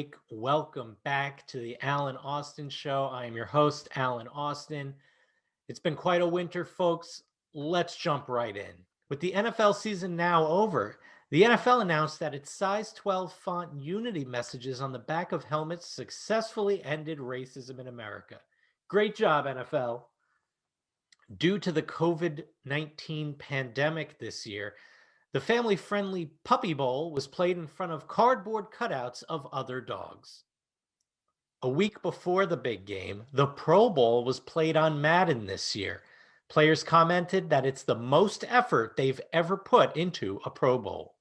break. Welcome back to the Alan Austin Show. I am your host, Alan Austin. It's been quite a winter, folks. Let's jump right in. With the NFL season now over, the NFL announced that its size 12 font Unity messages on the back of helmets successfully ended racism in America. Great job, NFL. Due to the COVID-19 pandemic this year, the family-friendly Puppy Bowl was played in front of cardboard cutouts of other dogs. A week before the big game, the Pro Bowl was played on Madden this year. Players commented that it's the most effort they've ever put into a Pro Bowl.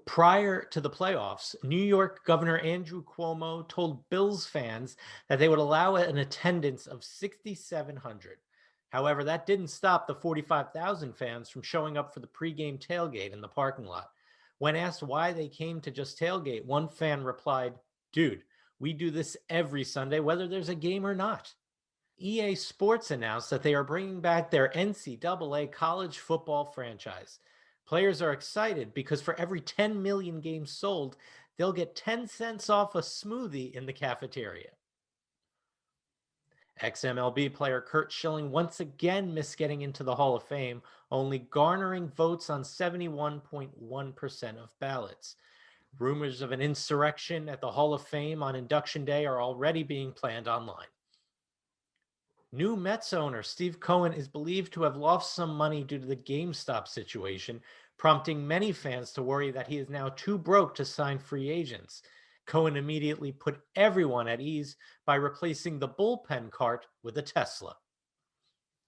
Prior to the playoffs, New York Governor Andrew Cuomo told Bills fans that they would allow an attendance of 6,700. However, that didn't stop the 45,000 fans from showing up for the pregame tailgate in the parking lot. When asked why they came to just tailgate, one fan replied, "Dude, we do this every Sunday, whether there's a game or not." EA Sports announced that they are bringing back their NCAA college football franchise. Players are excited because for every 10 million games sold, they'll get 10 cents off a smoothie in the cafeteria. Ex-MLB player Curt Schilling once again missed getting into the Hall of Fame, only garnering votes on 71.1% of ballots. Rumors of an insurrection at the Hall of Fame on Induction Day are already being planned online. New Mets owner Steve Cohen is believed to have lost some money due to the GameStop situation, prompting many fans to worry that he is now too broke to sign free agents. Cohen immediately put everyone at ease by replacing the bullpen cart with a Tesla.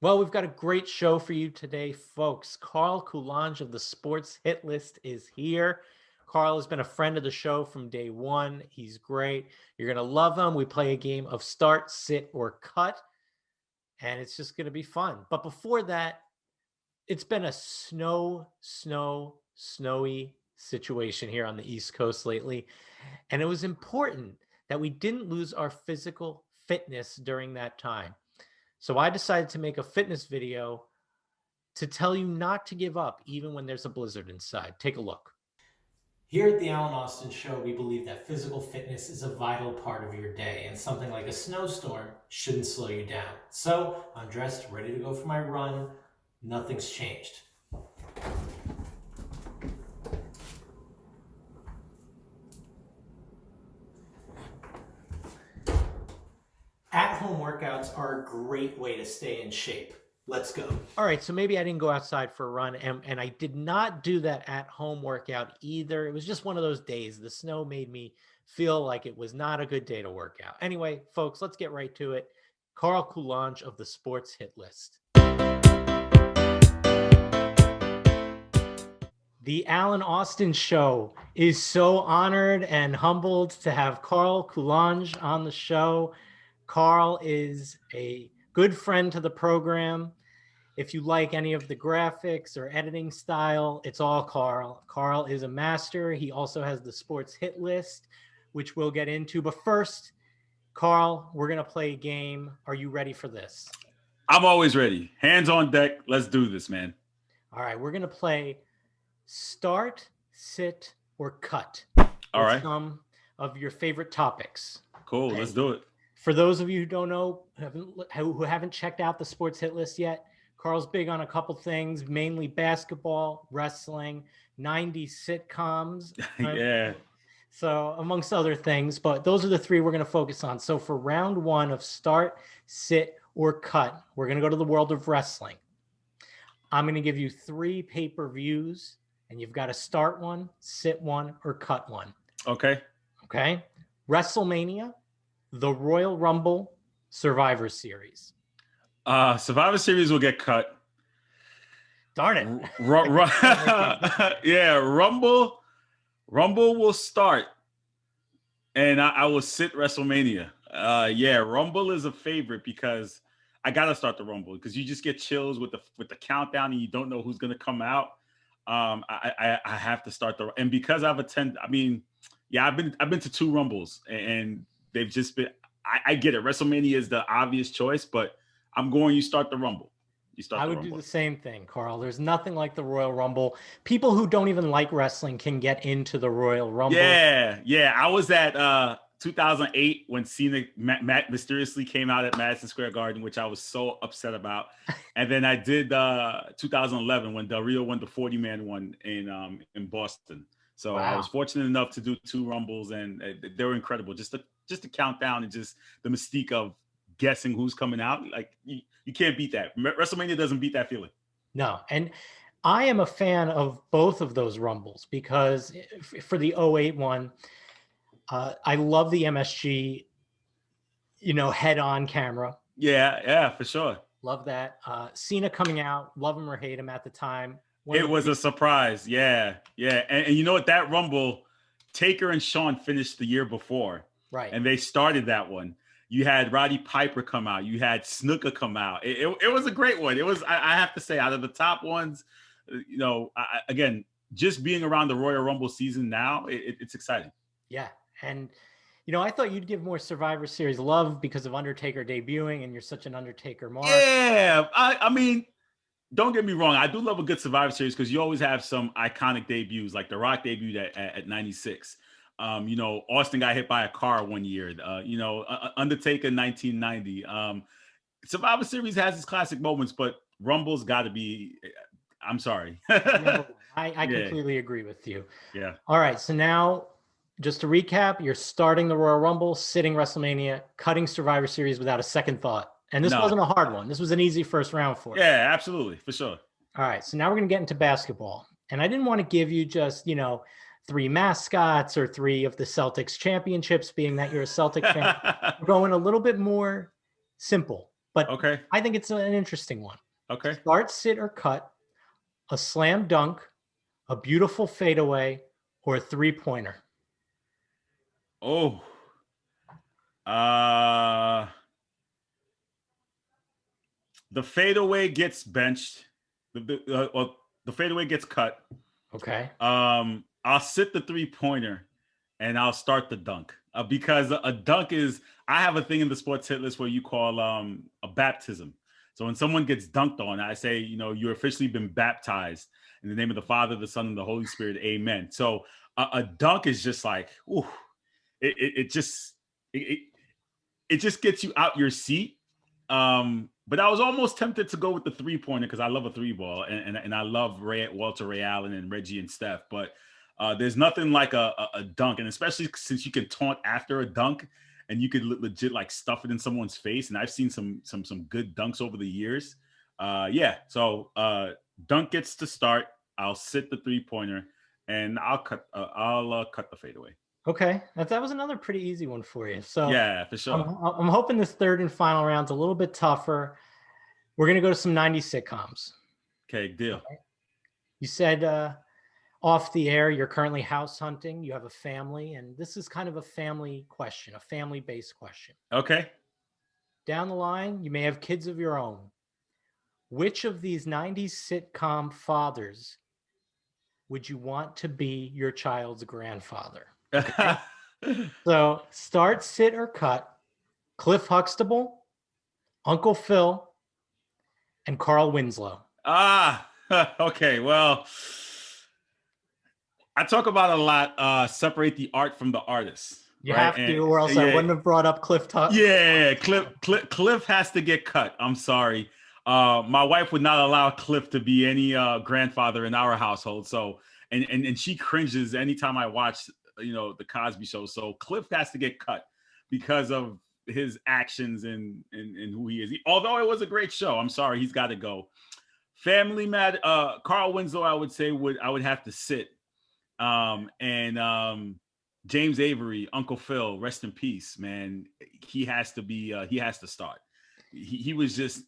Well, we've got a great show for you today, folks. Carl Coulanges of the Sports Hit List is here. Carl has been a friend of the show from day one. He's great. You're going to love him. We play a game of start, sit, or cut, and it's just going to be fun. But before that, it's been a snowy situation here on the East Coast lately. And it was important that we didn't lose our physical fitness during that time. So I decided to make a fitness video to tell you not to give up even when there's a blizzard inside. Take a look. Here at the Alan Austin Show, we believe that physical fitness is a vital part of your day, and something like a snowstorm shouldn't slow you down. So I'm dressed, ready to go for my run. Nothing's changed. At-home workouts are a great way to stay in shape. Let's go. All right, so maybe I didn't go outside for a run, and I did not do that at-home workout either. It was just one of those days. The snow made me feel like it was not a good day to work out. Anyway, folks, let's get right to it. Carl Coulanges of the Sports Hit List. The Alan Austin Show is so honored and humbled to have Carl Coulanges on the show. Carl is a good friend to the program. If you like any of the graphics or editing style, it's all Carl. Carl is a master. He also has the Sports Hit List, which we'll get into. But first, Carl, we're going to play a game. Are you ready for this? I'm always ready. Hands on deck. Let's do this, man. All right, we're going to play start, sit, or cut. All right. Some of your favorite topics. Cool. Okay. Let's do it. For those of you who don't know, who haven't checked out the Sports Hit List yet, Carl's big on a couple things, mainly basketball, wrestling, 90s sitcoms. Yeah. So amongst other things, but those are the three we're going to focus on. So for round one of start, sit, or cut, we're going to go to the world of wrestling. I'm going to give you 3 pay-per-views, and you've got to start one, sit one, or cut one. Okay. Okay. WrestleMania, the Royal Rumble, Survivor Series. Survivor Series will get cut. Darn it. Yeah, Rumble will start. And I will sit WrestleMania. Yeah, Rumble is a favorite because I gotta start the Rumble because you just get chills with the countdown and you don't know who's gonna come out. I have to start and because I've attended. I mean, yeah, I've been to 2 Rumbles and they've just been. I get it. WrestleMania is the obvious choice, but I'm going. You start the Rumble. You start I the would do Rumble. the same thing, Carl. There's nothing like the Royal Rumble. People who don't even like wrestling can get into the Royal Rumble. Yeah, yeah. I was at 2008 when Cena mysteriously came out at Madison Square Garden, which I was so upset about. And then I did 2011 when Del Rio won the 40-man one in Boston. So I was Wow. fortunate enough to do 2 Rumbles, and they were incredible. Just the countdown and just the mystique of guessing who's coming out. Like you can't beat that. WrestleMania doesn't beat that feeling. No. And I am a fan of both of those Rumbles because for the '08 one, I love the MSG, head on camera. Yeah, yeah, for sure. Love that. Cena coming out, love him or hate him at the time. One of It the was a surprise. Yeah. Yeah. And you know what? That Rumble, Taker and Shawn finished the year before, right. and they started that one. You had Roddy Piper come out. You had Snuka come out. It was a great one. It was, I have to say, out of the top ones, again, just being around the Royal Rumble season now, it's exciting. Yeah. And, I thought you'd give more Survivor Series love because of Undertaker debuting, and you're such an Undertaker mark. Yeah. I mean, don't get me wrong. I do love a good Survivor Series because you always have some iconic debuts, like The Rock debuted at 96. Austin got hit by a car one year. Undertaker 1990. Survivor Series has its classic moments, but Rumble's got to be. I'm sorry. Number one. I Yeah, completely agree with you. yeah. All right. So now, just to recap, you're starting the Royal Rumble, sitting WrestleMania, cutting Survivor Series without a second thought. And this No. wasn't a hard one. This was an easy first round for you. Yeah, absolutely, for sure. All right. So now we're going to get into basketball. And I didn't want to give you just, 3 mascots or 3 of the Celtics championships, being that you're a Celtic fan. We're going a little bit more simple, but Okay. I think it's an interesting one. Okay. Start, sit, or cut, a slam dunk, a beautiful fadeaway, or a 3-pointer. Oh. The fadeaway gets benched. The fadeaway gets cut. Okay. I'll sit the 3-pointer and I'll start the dunk because a dunk is. I have a thing in the sports hit list where you call a baptism. So when someone gets dunked on, I say, you're officially been baptized in the name of the Father, the Son, and the Holy Spirit. Amen. So a dunk is just like, ooh, it just gets you out your seat. But I was almost tempted to go with the 3-pointer because I love a 3-ball and I love Walter Ray Allen and Reggie and Steph. But there's nothing like a dunk, and especially since you can taunt after a dunk and you could legit like stuff it in someone's face. And I've seen some good dunks over the years. So dunk gets to start. I'll sit the 3-pointer and I'll cut the fadeaway. Okay. That was another pretty easy one for you. So Yeah, for sure. I'm hoping this third and final round's a little bit tougher. We're going to go to some 90s sitcoms. Okay, deal. Okay. You said off the air, you're currently house hunting. You have a family, and this is kind of a family question, a family-based question. Okay. Down the line, you may have kids of your own. Which of these 90s sitcom fathers would you want to be your child's grandfather? Okay. So start, sit, or cut, Cliff Huxtable, Uncle Phil, and Carl Winslow. Okay. Well, I talk about a lot, separate the art from the artist. You right? have to, or else I wouldn't have brought up Cliff Huxtable. Yeah, Cliff has to get cut. I'm sorry. My wife would not allow Cliff to be any grandfather in our household. So, and she cringes anytime I watch, the Cosby Show. So Cliff has to get cut because of his actions and who he is. Although it was a great show, I'm sorry, he's got to go. Family Mad, Carl Winslow, I would say I would have to sit. James Avery, Uncle Phil, rest in peace, man. He has to be. He has to start. He was just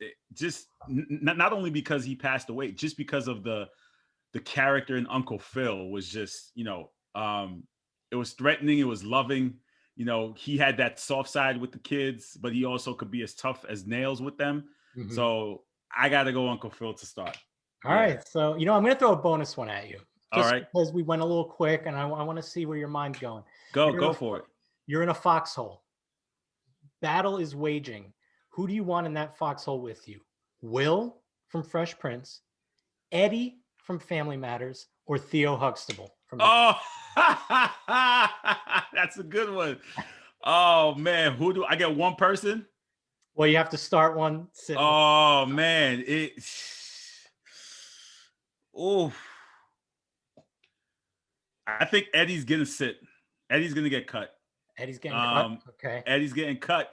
not only because he passed away, just because of the character in Uncle Phil was just, it was threatening, it was loving. He had that soft side with the kids, but he also could be as tough as nails with them. Mm-hmm. So I got to go Uncle Phil to start. All right. So, I'm going to throw a bonus one at you. All right. Because we went a little quick and I want to see where your mind's going. Go for it. You're in a foxhole. Battle is waging. Who do you want in that foxhole with you? Will, from Fresh Prince, Eddie from Family Matters, or Theo Huxtable from The... Oh, that's a good one. Oh man, who do I get? One person? Well, you have to start one, sit one. Oh man, it. Oh, I think Eddie's gonna sit. Eddie's gonna get cut. Eddie's getting cut. Um, Okay. Eddie's getting cut.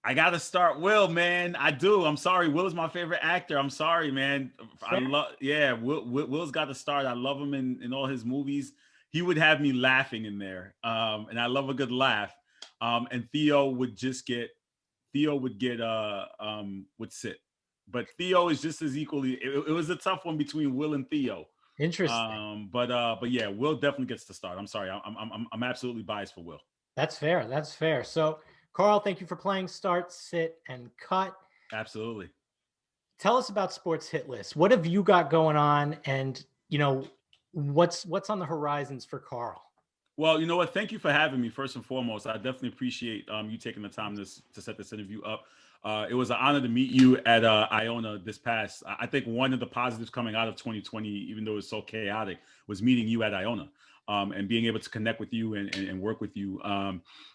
I gotta start Will, man. I do. I'm sorry. Will is my favorite actor. I'm sorry, man. I Fair. love. Yeah, Will's got to start. I love him in all his movies. He would have me laughing in there, and I love a good laugh. And Theo would just get. Theo would sit, but Theo is just as equally. It was a tough one between Will and Theo. Interesting. But yeah, Will definitely gets to start. I'm sorry. I'm absolutely biased for Will. That's fair. That's fair. So, Carl, thank you for playing Start, Sit, and Cut. Absolutely. Tell us about Sports Hit List. What have you got going on, and what's on the horizons for Carl? Well, you know what? Thank you for having me. First and foremost, I definitely appreciate you taking the time to set this interview up. It was an honor to meet you at Iona this past. I think one of the positives coming out of 2020, even though it was so chaotic, was meeting you at Iona. And being able to connect with you and work with you.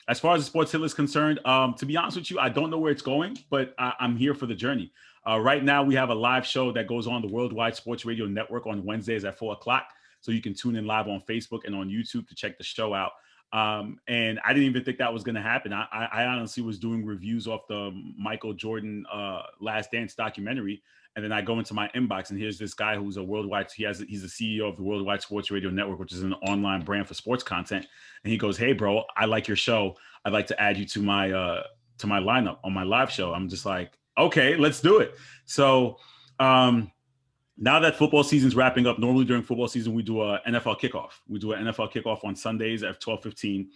As far as the Sports Hit List is concerned, to be honest with you, I don't know where it's going, but I'm here for the journey. Right now, we have a live show that goes on the Worldwide Sports Radio Network on Wednesdays at 4 o'clock. So you can tune in live on Facebook and on YouTube to check the show out. And I didn't even think that was going to happen. I honestly was doing reviews off the Michael Jordan Last Dance documentary. And then I go into my inbox and here's this guy who's a worldwide, he's the CEO of the Worldwide Sports Radio Network, which is an online brand for sports content. And he goes, "Hey bro, I like your show. I'd like to add you to my lineup on my live show." I'm just like, okay, let's do it. So now that football season's wrapping up, normally during football season, we do an NFL kickoff. We do an NFL kickoff on Sundays at 12:15.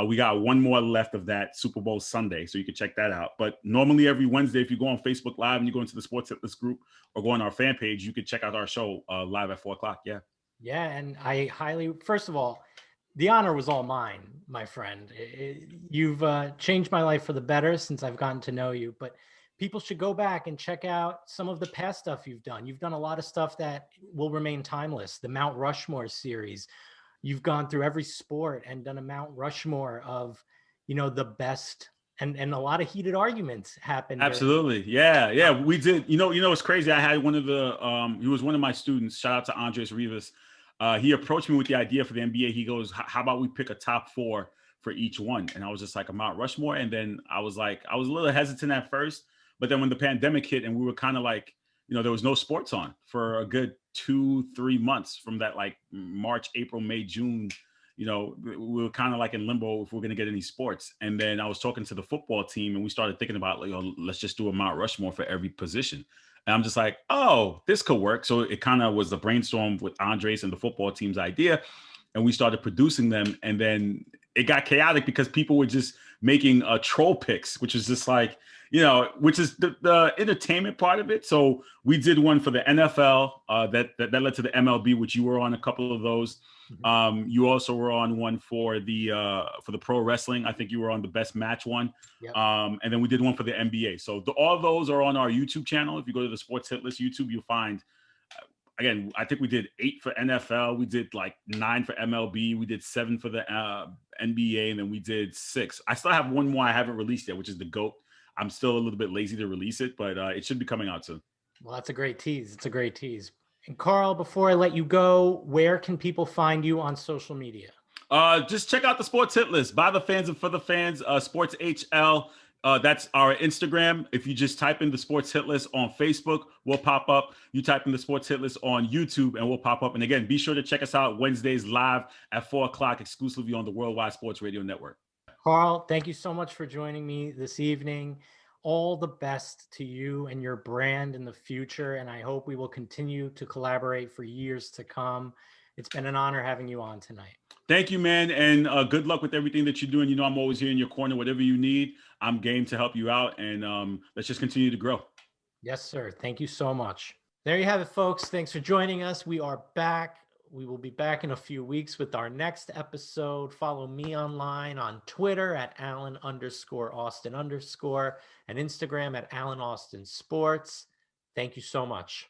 We got one more left of that Super Bowl Sunday, so you can check that out. But normally every Wednesday, if you go on Facebook Live and you go into the Sports Hit List group or go on our fan page, you can check out our show live at 4 o'clock. Yeah. Yeah, and I highly, first of all, the honor was all mine, my friend. You've changed my life for the better since I've gotten to know you, but people should go back and check out some of the past stuff you've done. You've done a lot of stuff that will remain timeless. The Mount Rushmore series. You've gone through every sport and done a Mount Rushmore of, the best, and a lot of heated arguments happened. Absolutely. Yeah. We did. It's crazy. I had one of the, he was one of my students. Shout out to Andres Rivas. He approached me with the idea for the NBA. He goes, "How about we pick a top 4 for each one?" And I was just like, a Mount Rushmore. And then I was a little hesitant at first. But then when the pandemic hit and we were kind of like, there was no sports on for a good 2-3 months from that, like March, April, May, June, we were kind of like in limbo if we're going to get any sports. And then I was talking to the football team and we started thinking about let's just do a Mount Rushmore for every position. And I'm just like, oh, this could work. So it kind of was a brainstorm with Andres and the football team's idea. And we started producing them. And then it got chaotic because people were just making troll picks, which is just like, which is the entertainment part of it. So we did one for the NFL that led to the MLB, which you were on a couple of those. Mm-hmm. You also were on one for the pro wrestling. I think you were on the best match one. Yep. And then we did one for the NBA. So all those are on our YouTube channel. If you go to the Sports Hit List YouTube, you'll find. Again, I think we did 8 for NFL. We did like 9 for MLB. We did 7 for the NBA, and then we did 6. I still have one more I haven't released yet, which is the GOAT. I'm still a little bit lazy to release it, but it should be coming out soon. Well, that's a great tease. It's a great tease. And Carl, before I let you go, where can people find you on social media? Just check out the Sports Hit List by the fans and for the fans. Sports HL. That's our Instagram. If you just type in the Sports Hit List on Facebook, we'll pop up. You type in the Sports Hit List on YouTube and we'll pop up. And again, be sure to check us out Wednesdays live at 4 o'clock exclusively on the Worldwide Sports Radio Network. Carl, thank you so much for joining me this evening. All the best to you and your brand in the future. And I hope we will continue to collaborate for years to come. It's been an honor having you on tonight. Thank you, man. And good luck with everything that you're doing. I'm always here in your corner. Whatever you need, I'm game to help you out. And let's just continue to grow. Yes, sir. Thank you so much. There you have it, folks. Thanks for joining us. We are back We will be back in a few weeks with our next episode. Follow me online on Twitter at Alan_Austin_ and Instagram at Alan Austin Sports. Thank you so much.